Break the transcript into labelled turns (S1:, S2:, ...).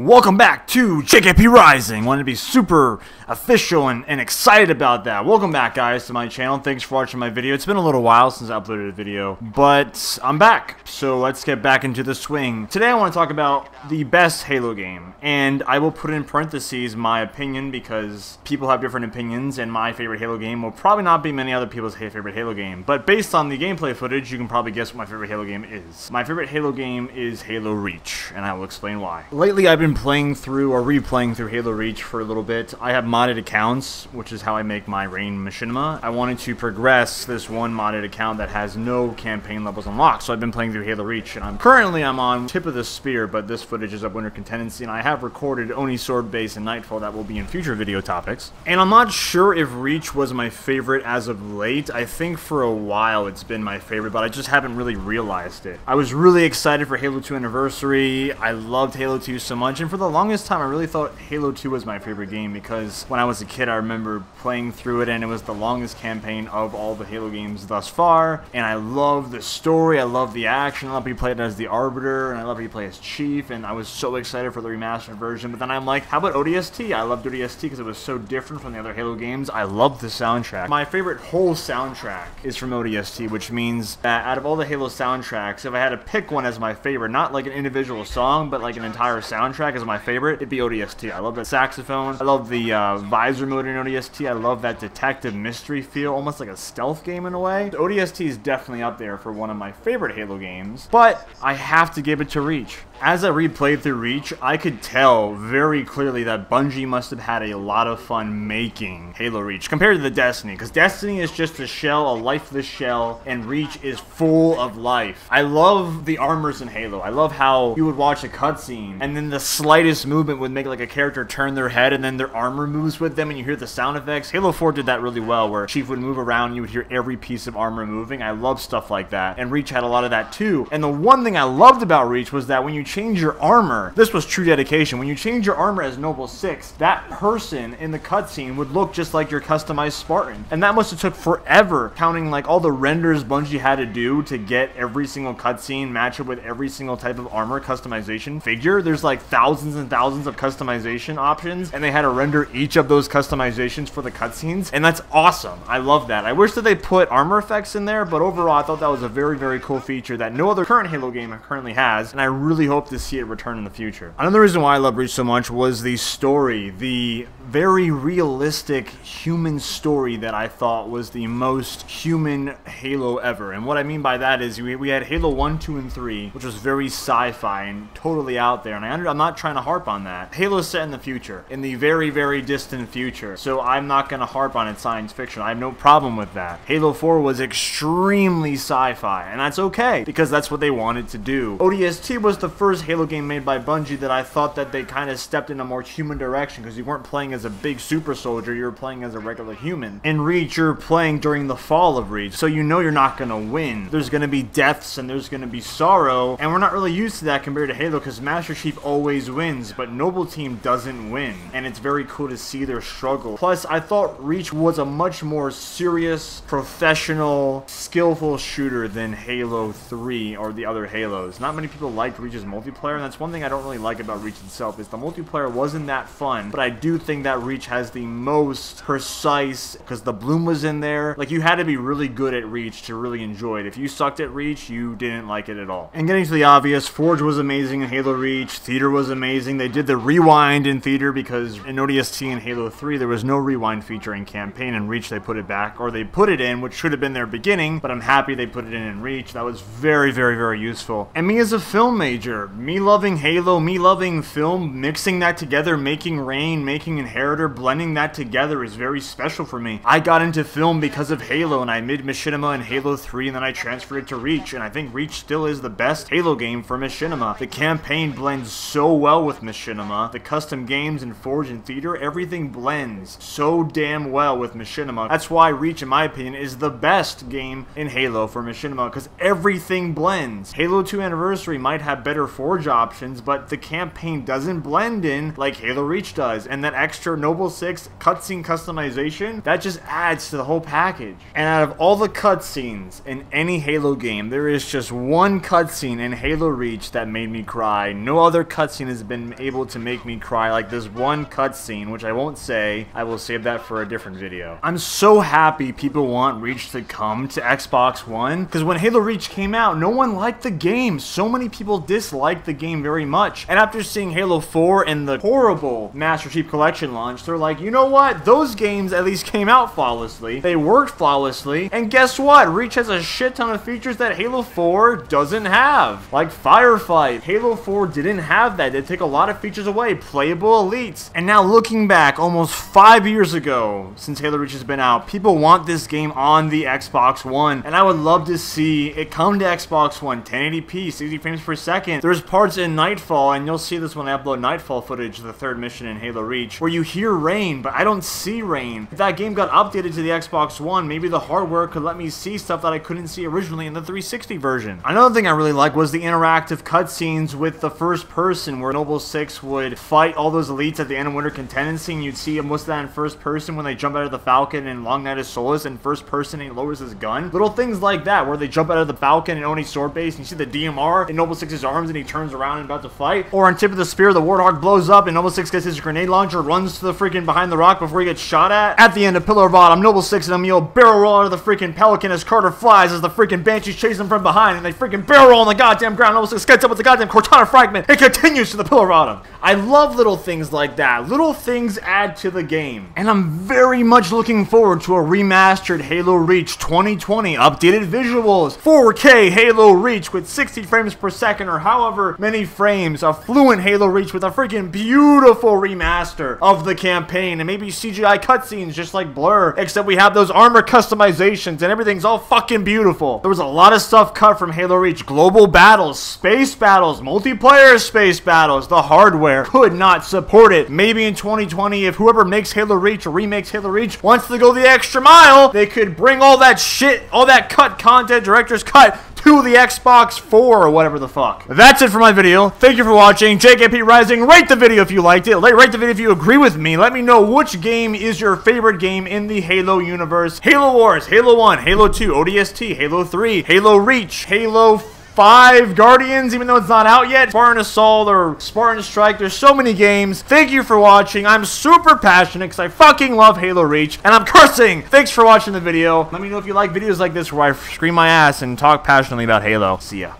S1: Welcome back to JKP Rising. Wanted to be super official and excited about that. Welcome back, guys, to my channel. Thanks for watching my video. It's been a little while since I uploaded a video, but I'm back. So let's get back into the swing. Today I want to talk about the best Halo game, and I will put in parentheses my opinion because people have different opinions, and my favorite Halo game will probably not be many other people's favorite Halo game. But based on the gameplay footage, you can probably guess what my favorite Halo game is. My favorite Halo game is Halo Reach, and I will explain why. Lately, I've been playing through or replaying through Halo Reach for a little bit. I have modded accounts, which is how I make my Rain Machinima. I wanted to progress this one modded account that has no campaign levels unlocked, so I've been playing through Halo Reach, and I'm on Tip of the Spear, but this footage is of Winter Contingency, and I have recorded Oni Sword Base and Nightfall that will be in future video topics. And I'm not sure if Reach was my favorite as of late. I think for a while it's been my favorite, but I just haven't really realized it. I was really excited for Halo 2 Anniversary. I loved Halo 2 so much, and for the longest time I really thought Halo 2 was my favorite game because when I was a kid I remember playing through it, and it was the longest campaign of all the Halo games thus far, and I love the story, I love the action, I love how you play it as the Arbiter, and I love how you play as Chief, and I was so excited for the remastered version. But then I'm like, how about ODST? I loved ODST because it was so different from the other Halo games. I loved the soundtrack. My favorite whole soundtrack is from ODST, which means that out of all the Halo soundtracks, if I had to pick one as my favorite, not like an individual song, but like an entire soundtrack as my favorite, it'd be ODST. I love that saxophone. I love the visor mode in ODST. I love that detective mystery feel, almost like a stealth game in a way. The ODST is definitely up there for one of my favorite Halo games, but I have to give it to Reach. As I replayed through Reach, I could tell very clearly that Bungie must have had a lot of fun making Halo Reach compared to the Destiny, because Destiny is just a shell, a lifeless shell, and Reach is full of life. I love the armors in Halo. I love how you would watch a cutscene, and then the slightest movement would make like a character turn their head, and then their armor moves with them, and you hear the sound effects. Halo 4 did that really well, where Chief would move around, and you would hear every piece of armor moving. I love stuff like that, and Reach had a lot of that too. And the one thing I loved about Reach was that when you change your armor, this was true dedication. When you change your armor as Noble 6, that person in the cutscene would look just like your customized Spartan. And that must have took forever, counting like all the renders Bungie had to do to get every single cutscene match up with every single type of armor customization figure. There's like thousands and thousands of customization options, and they had to render each of those customizations for the cutscenes, and that's awesome. I love that. I wish that they put armor effects in there, but overall I thought that was a very, very cool feature that no other current Halo game currently has, and I really hope to see it return in the future. Another reason why I love Reach so much was the story, the very realistic human story that I thought was the most human Halo ever. And what I mean by that is we had Halo 1, 2, and 3, which was very sci-fi and totally out there, and I'm not trying to harp on that. Halo's set in the future, in the very, very distant future, so I'm not going to harp on its science fiction. I have no problem with that. Halo 4 was extremely sci-fi, and that's okay, because that's what they wanted to do. ODST was the first Halo game made by Bungie that I thought that they kind of stepped in a more human direction, because you weren't playing as a big super soldier, you were playing as a regular human. In Reach, you're playing during the fall of Reach, so you know you're not going to win. There's going to be deaths and there's going to be sorrow, and we're not really used to that compared to Halo, because Master Chief always wins, but Noble Team doesn't win, and it's very cool to see their struggle. Plus, I thought Reach was a much more serious, professional, skillful shooter than Halo 3 or the other Halos. Not many people liked Reach's multiplayer, and that's one thing I don't really like about Reach itself, is the multiplayer wasn't that fun, but I do think that Reach has the most precise, because the bloom was in there. Like, you had to be really good at Reach to really enjoy it. If you sucked at Reach, you didn't like it at all. And getting to the obvious, Forge was amazing in Halo Reach, Theater was amazing. They did the rewind in Theater because in ODST and Halo 3 there was no rewind feature in campaign. In Reach they put it back, or they put it in, which should have been their beginning, but I'm happy they put it in Reach. That was very, very, very useful. And me as a film major, me loving Halo, me loving film, mixing that together, making Rain, making Inheritor, blending that together is very special for me. I got into film because of Halo, and I made Machinima in Halo 3, and then I transferred it to Reach, and I think Reach still is the best Halo game for Machinima. The campaign blends so well with Machinima. The custom games in Forge and Theater, everything blends so damn well with Machinima. That's why Reach, in my opinion, is the best game in Halo for Machinima, because everything blends. Halo 2 Anniversary might have better Forge options, but the campaign doesn't blend in like Halo Reach does, and that extra Noble 6 cutscene customization, that just adds to the whole package. And out of all the cutscenes in any Halo game, there is just one cutscene in Halo Reach that made me cry. No other cutscene is has been able to make me cry, like this one cutscene, which I won't say. I will save that for a different video. I'm so happy people want Reach to come to Xbox One, because when Halo Reach came out, no one liked the game. So many people disliked the game very much. And after seeing Halo 4 and the horrible Master Chief Collection launch, they're like, you know what? Those games at least came out flawlessly. They worked flawlessly. And guess what? Reach has a shit ton of features that Halo 4 doesn't have. Like Firefight. Halo 4 didn't have that. They took a lot of features away. Playable elites. And now looking back, almost 5 years ago, since Halo Reach has been out, people want this game on the Xbox One. And I would love to see it come to Xbox One. 1080p, 60 frames per second. There's parts in Nightfall, and you'll see this when I upload Nightfall footage, the third mission in Halo Reach, where you hear rain, but I don't see rain. If that game got updated to the Xbox One, maybe the hardware could let me see stuff that I couldn't see originally in the 360 version. Another thing I really liked was the interactive cutscenes with the first person, where Noble 6 would fight all those elites at the end of Winter Contingency, and you'd see most of that in first person when they jump out of the Falcon in Long Night of Solace in first person and he lowers his gun. Little things like that, where they jump out of the Falcon and Oni's sword base, and you see the DMR in Noble 6's arms and he turns around and about to fight. Or on Tip of the Spear, the Warthog blows up and Noble 6 gets his grenade launcher, runs to the freaking behind the rock before he gets shot at. At the end of Pillar of Autumn, Noble 6 and Emil barrel roll out of the freaking Pelican as Carter flies as the freaking Banshees chase him from behind, and they freaking barrel roll on the goddamn ground. Noble 6 gets up with the goddamn Cortana fragment. It continues to the Pillar of Autumn. I love little things like that. Little things add to the game. And I'm very much looking forward to a remastered Halo Reach 2020, updated visuals, 4K Halo Reach with 60 frames per second or however many frames, a fluent Halo Reach with a freaking beautiful remaster of the campaign, and maybe CGI cutscenes just like Blur, except we have those armor customizations and everything's all fucking beautiful. There was a lot of stuff cut from Halo Reach. Global battles, space battles, multiplayer space battles. The hardware could not support it. Maybe in 2020, if whoever makes Halo Reach or remakes Halo Reach wants to go the extra mile, they could bring all that shit, all that cut content, director's cut, to the Xbox 4 or whatever the fuck. That's it for my video. Thank you for watching. JKP Rising. Rate the video if you liked it. Rate the video if you agree with me. Let me know which game is your favorite game in the Halo universe. Halo Wars, Halo 1, Halo 2, ODST, Halo 3, Halo Reach, Halo 5 Guardians, even though it's not out yet, Spartan Assault or Spartan Strike. There's so many games. Thank you for watching. I'm super passionate because I fucking love Halo Reach, and I'm cursing. Thanks for watching the video. Let me know if you like videos like this where I scream my ass and talk passionately about Halo. See ya.